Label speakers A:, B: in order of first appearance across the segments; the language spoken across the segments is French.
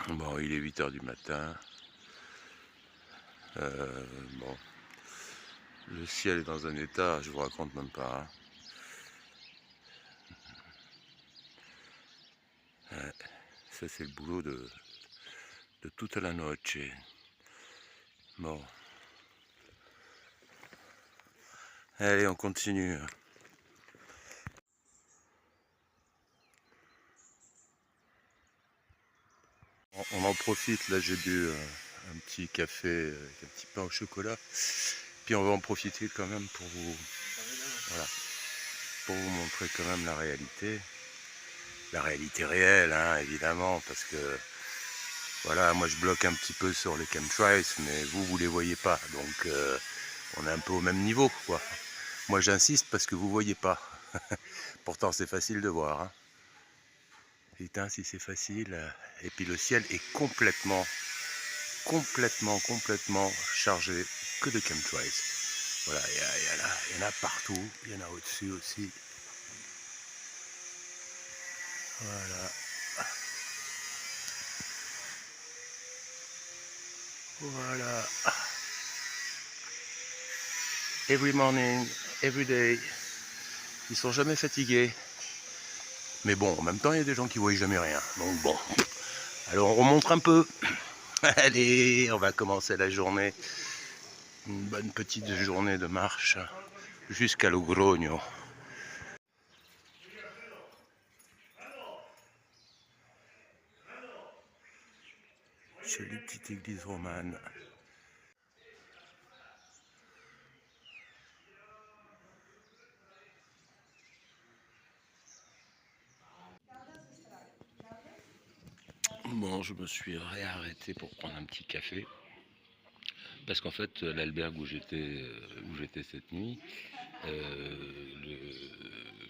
A: Bon, il est 8 h du matin. Bon, le ciel est dans un état, je vous raconte même pas. Ouais, ça c'est le boulot de toute la noche. Bon, allez, on continue. On en profite, là j'ai bu un petit café avec un petit pain au chocolat. Puis on va en profiter quand même pour vous, voilà, pour vous montrer quand même la réalité. La réalité réelle, hein, évidemment, parce que voilà, moi je bloque un petit peu sur les chemtrails, mais vous les voyez pas, donc on est un peu au même niveau, quoi. Moi j'insiste parce que vous voyez pas. Pourtant c'est facile de voir, hein. Putain, si c'est facile. Et puis le ciel est complètement chargé que de chemtrails. Voilà, il y en a partout, il y en a au-dessus aussi. Voilà. Voilà. Every morning, every day. Ils sont jamais fatigués. Mais bon, en même temps, il y a des gens qui voient jamais rien. Donc bon. Alors on remonte un peu. Allez, on va commencer la journée. Une bonne petite journée de marche jusqu'à Logroño. Jolie petite église romane. Bon, je me suis réarrêté pour prendre un petit café. Parce qu'en fait, l'albergue où j'étais cette nuit,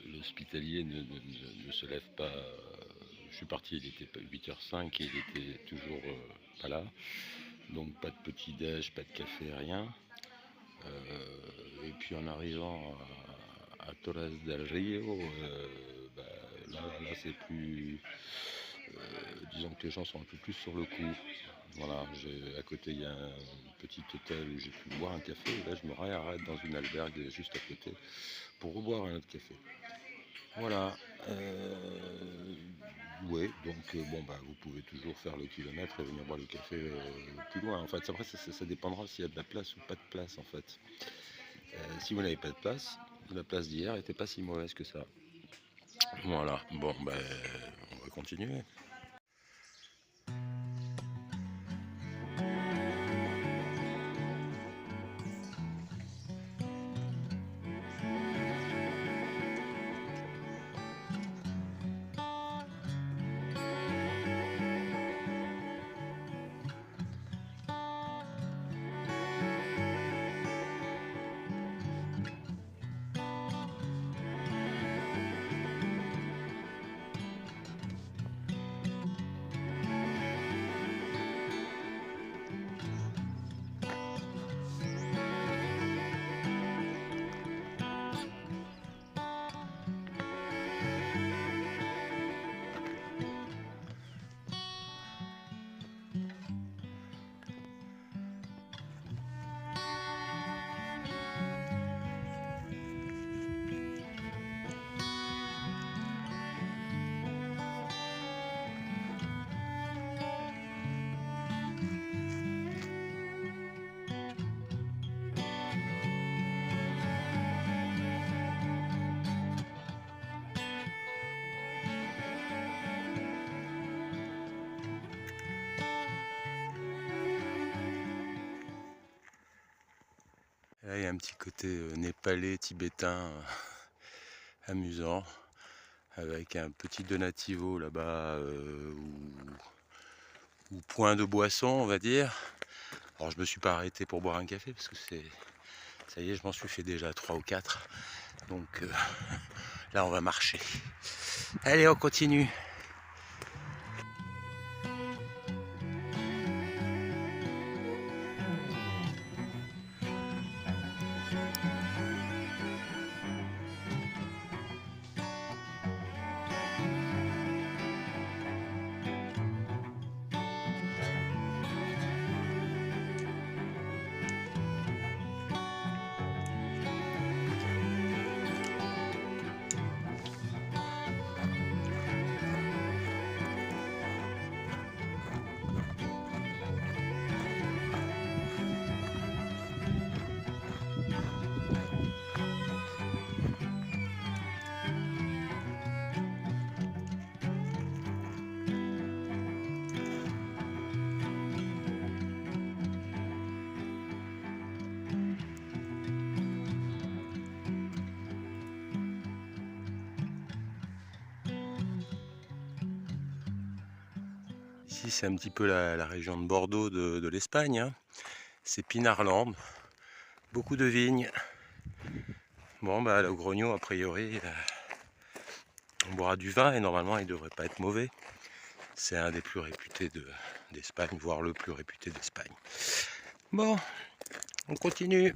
A: l'hospitalier ne se lève pas. Je suis parti, il était 8h05 et il était toujours pas là. Donc pas de petit-déj, pas de café, rien. Et puis en arrivant à Torres del Rio, bah, là c'est plus... disons que les gens sont un peu plus sur le coup. Voilà, à côté il y a un petit hôtel où j'ai pu boire un café, et là je me réarrête dans une albergue juste à côté pour reboire un autre café. Voilà. Oui, donc bon bah vous pouvez toujours faire le kilomètre et venir boire le café plus loin. En fait, après ça dépendra s'il y a de la place ou pas de place en fait. Si vous n'avez pas de place, la place d'hier était pas si mauvaise que ça. Voilà, bon ben on va continuer. Là, il y a un petit côté népalais, tibétain, amusant, avec un petit donativo là-bas, ou point de boisson, on va dire. Alors, je me suis pas arrêté pour boire un café, parce que ça y est, je m'en suis fait déjà 3 ou 4. Donc là, on va marcher. Allez, on continue. Ici c'est un petit peu la région de Bordeaux de l'Espagne, hein. C'est Pinarland, beaucoup de vignes. Bon bah le Grogno a priori on boira du vin et normalement il devrait pas être mauvais. C'est un des plus réputés d'Espagne, voire le plus réputé d'Espagne. Bon, on continue.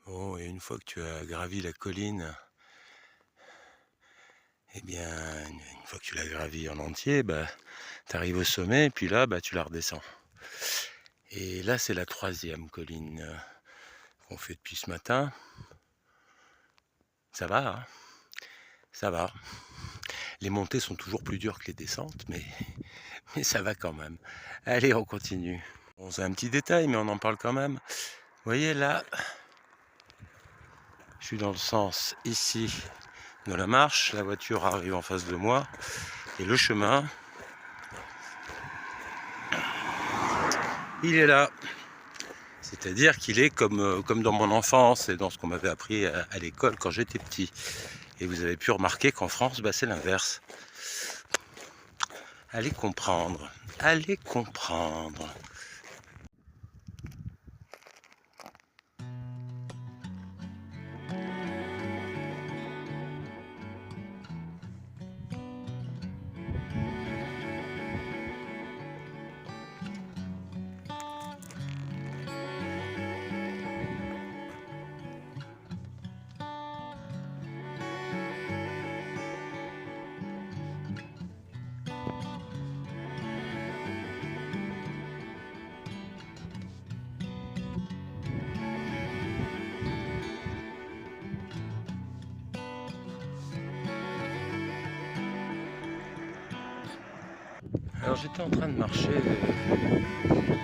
A: Bon, et une fois que tu as gravi la colline, eh bien, une fois que tu l'as gravi en entier, bah, tu arrives au sommet, et puis là, bah, tu la redescends. Et là, c'est la 3e colline qu'on fait depuis ce matin. Ça va, hein, ça va. Les montées sont toujours plus dures que les descentes, mais ça va quand même. Allez, on continue. Bon, c'est un petit détail, mais on en parle quand même. Vous voyez là, je suis dans le sens ici de la marche, la voiture arrive en face de moi, et le chemin, il est là. C'est-à-dire qu'il est comme dans mon enfance et dans ce qu'on m'avait appris à l'école quand j'étais petit. Et vous avez pu remarquer qu'en France, bah, c'est l'inverse. Allez comprendre, allez comprendre. Alors j'étais en train de marcher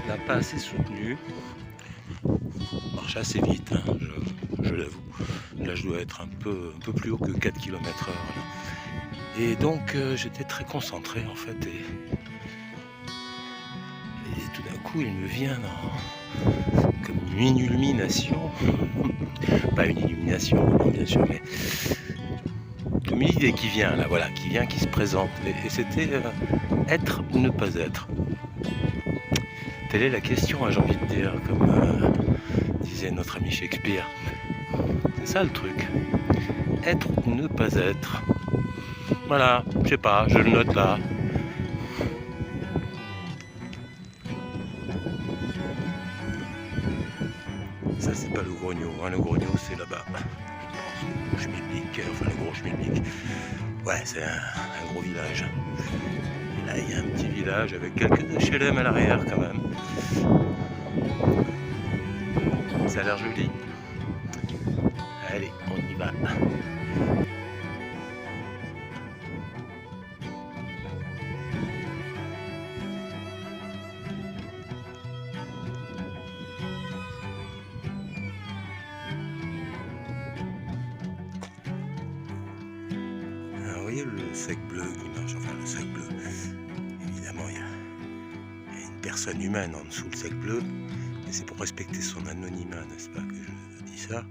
A: d'un pas assez soutenu. Je marche assez vite, hein, je l'avoue. Là je dois être un peu plus haut que 4 km/h. Et donc j'étais très concentré en fait. Et tout d'un coup il me vient comme une illumination. Pas une illumination, non, bien sûr, mais comme une idée qui vient là, voilà, qui se présente. Et c'était être ou ne pas être. Telle est la question, hein, j'ai envie de dire, comme disait notre ami Shakespeare. C'est ça le truc. Être ou ne pas être. Voilà, je sais pas, je le note là. Ça c'est pas le grognon, hein, le grognon c'est là-bas. Le gros schmilblick, enfin le gros schmilblick. Ouais, c'est un gros village. Et là il y a un petit village avec quelques HLM à l'arrière quand même. Ça a l'air joli. Allez, on y va. Alors, vous voyez le sac bleu qui marche, enfin le sac bleu. Évidemment, il y a une personne humaine en dessous le sac bleu, mais c'est pour respecter son anonymat, n'est-ce pas, que je dis ça.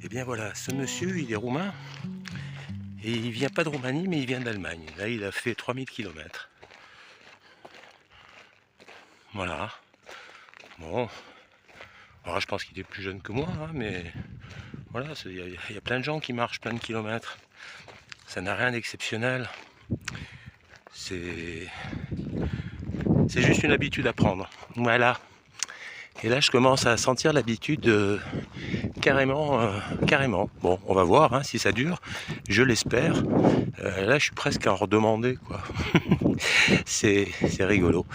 A: Et bien voilà, ce monsieur, il est roumain, et il vient pas de Roumanie, mais il vient d'Allemagne. Là, il a fait 3000 km. Voilà. Bon. Alors je pense qu'il est plus jeune que moi, hein, mais voilà, il y a plein de gens qui marchent plein de kilomètres. Ça n'a rien d'exceptionnel. C'est juste une habitude à prendre. Voilà. Et là, je commence à sentir l'habitude carrément. Bon, on va voir hein, si ça dure. Je l'espère. Là, je suis presque à en redemander, quoi. C'est rigolo.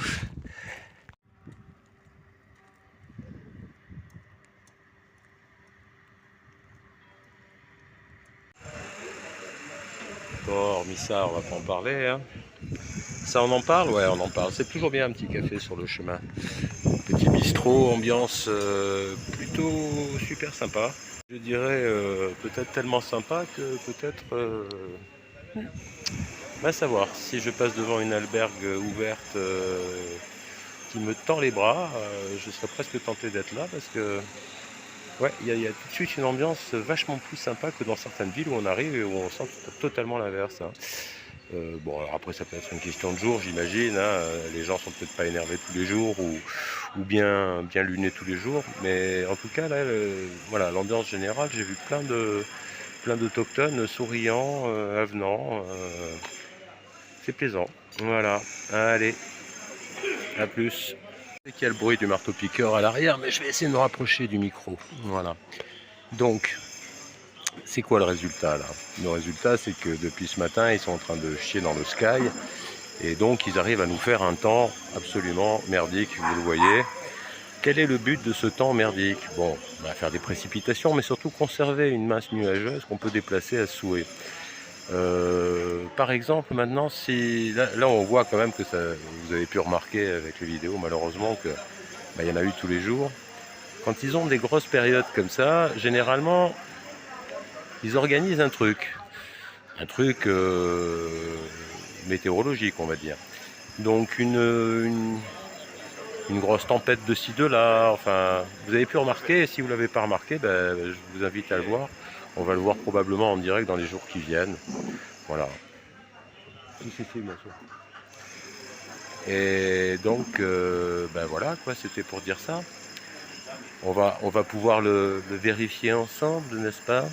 A: Bon, hormis ça, on va pas en parler. Hein. Ça, on en parle? Ouais, on en parle. C'est toujours bien un petit café sur le chemin. Petit bistrot, ambiance plutôt super sympa. Je dirais peut-être tellement sympa que peut-être... va savoir, si je passe devant une albergue ouverte qui me tend les bras, je serais presque tenté d'être là parce que ouais, il y a tout de suite une ambiance vachement plus sympa que dans certaines villes où on arrive et où on sent totalement l'inverse. Hein. Bon, alors après, ça peut être une question de jour, j'imagine. Hein. Les gens sont peut-être pas énervés tous les jours ou bien lunés tous les jours. Mais en tout cas, là, voilà, l'ambiance générale, j'ai vu plein d'autochtones souriants, avenants. C'est plaisant. Voilà. Allez, à plus. Je sais qu'il y a le bruit du marteau-piqueur à l'arrière, mais je vais essayer de me rapprocher du micro. Voilà. Donc, c'est quoi le résultat là? Le résultat, c'est que depuis ce matin, ils sont en train de chier dans le sky. Et donc, ils arrivent à nous faire un temps absolument merdique, vous le voyez. Quel est le but de ce temps merdique? Bon, on va faire des précipitations, mais surtout conserver une masse nuageuse qu'on peut déplacer à souhait. Par exemple, maintenant, si là, on voit quand même que ça, vous avez pu remarquer avec les vidéos, malheureusement, que il y en a eu tous les jours. Quand ils ont des grosses périodes comme ça, généralement, ils organisent un truc météorologique, on va dire. Donc une grosse tempête de ci, de là. Enfin, vous avez pu remarquer, et si vous ne l'avez pas remarqué, je vous invite à le voir. On va le voir probablement en direct dans les jours qui viennent. Voilà. Et donc, voilà, quoi, c'était pour dire ça. On va pouvoir le vérifier ensemble, n'est-ce pas?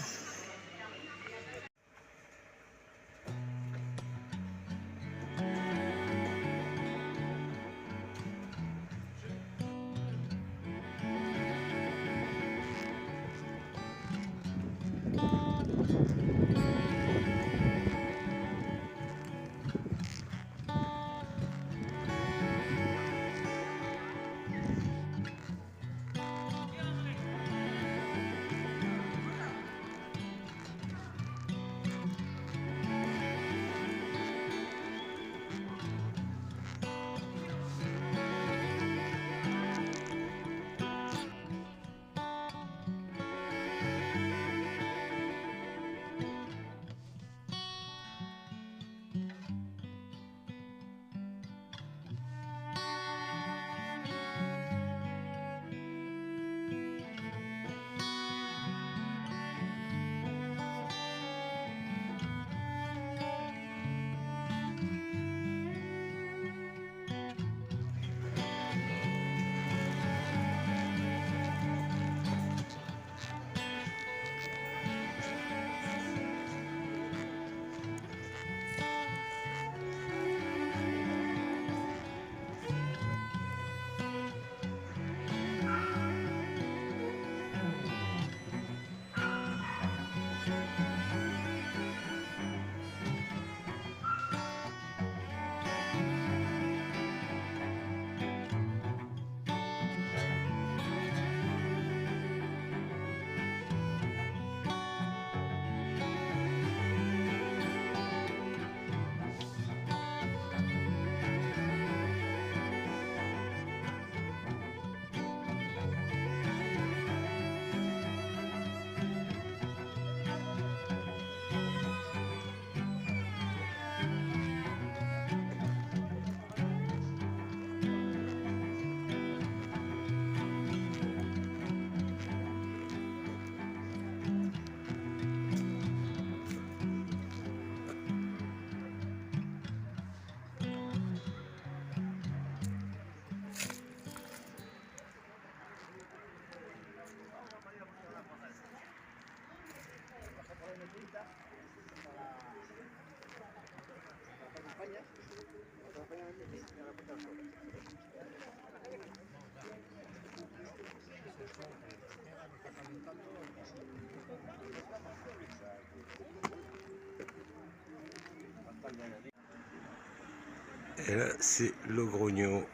A: Et là, c'est Logrogno.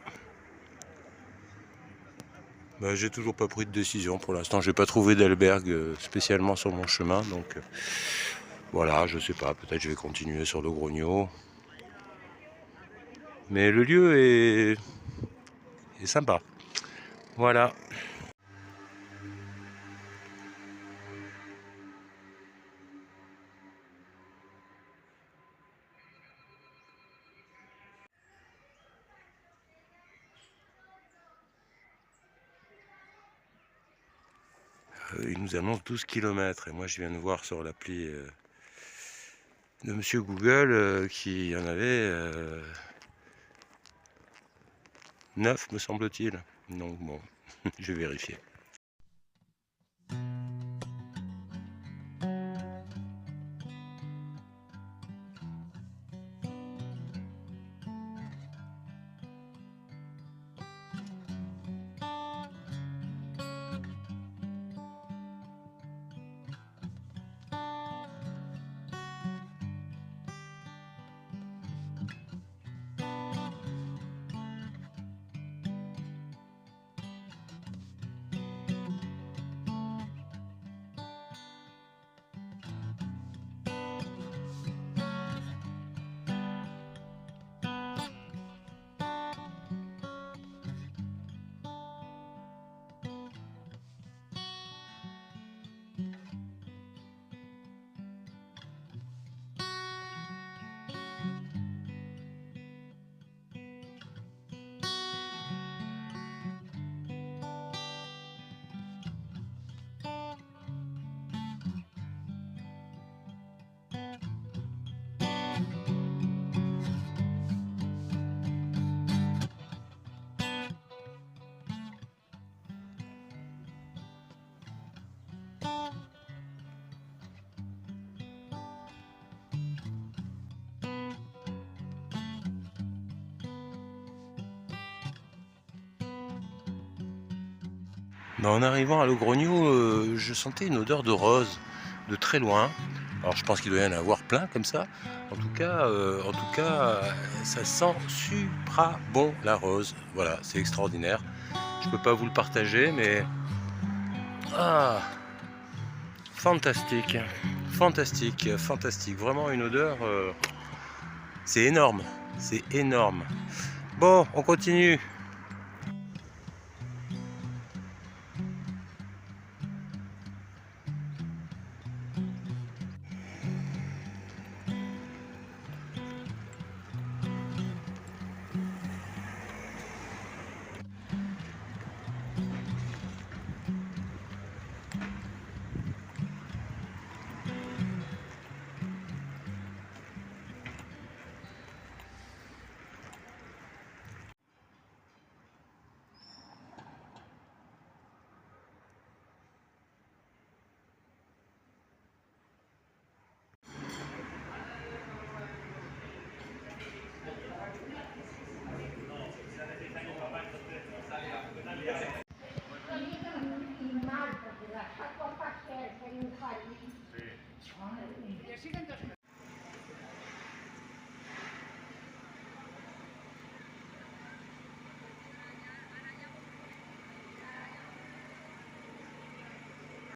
A: Bah, j'ai toujours pas pris de décision pour l'instant. J'ai pas trouvé d'albergue spécialement sur mon chemin, donc voilà, je sais pas. Peut-être je vais continuer sur Logrogno. Mais le lieu est sympa. Voilà. Il nous annonce 12 km et moi je viens de voir sur l'appli de Monsieur Google qu'il y en avait 9 me semble-t-il. Donc bon, je vais vérifier. Mais en arrivant à Logrogno, je sentais une odeur de rose de très loin. Alors je pense qu'il doit y en avoir plein comme ça. En tout cas, ça sent supra bon la rose. Voilà, c'est extraordinaire. Je peux pas vous le partager, mais ah, fantastique, fantastique, fantastique. Vraiment une odeur. C'est énorme, c'est énorme. Bon, on continue.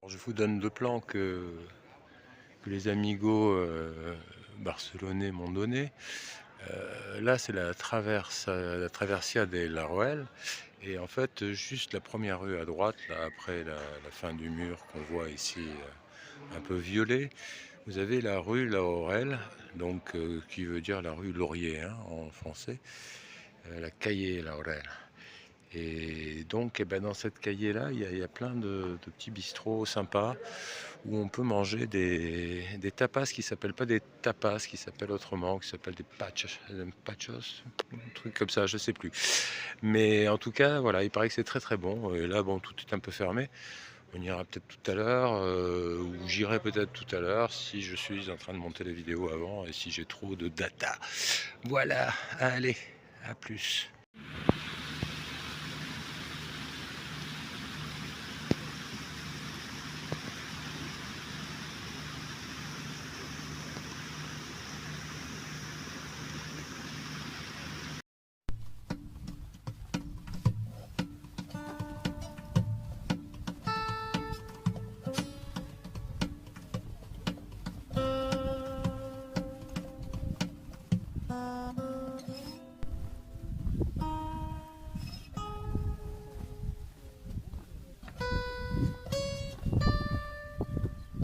A: Je vous donne le plan que les amigos barcelonais m'ont donné. Là, c'est la Traversia de Laroelle. Et en fait, juste la première rue à droite, là, après la fin du mur qu'on voit ici, un peu violet, vous avez la rue Laurel, donc qui veut dire la rue Laurier hein, en français, la calle Laurel. Et donc, eh ben, dans cette cahier-là, il y a plein de petits bistrots sympas où on peut manger des tapas qui s'appellent pas des tapas, qui s'appellent autrement, qui s'appellent des pachos, un truc comme ça, je sais plus. Mais en tout cas, voilà, il paraît que c'est très très bon. Et là, bon, tout est un peu fermé. On ira peut-être tout à l'heure, ou j'irai peut-être tout à l'heure si je suis en train de monter la vidéo avant et si j'ai trop de data. Voilà, allez, À plus.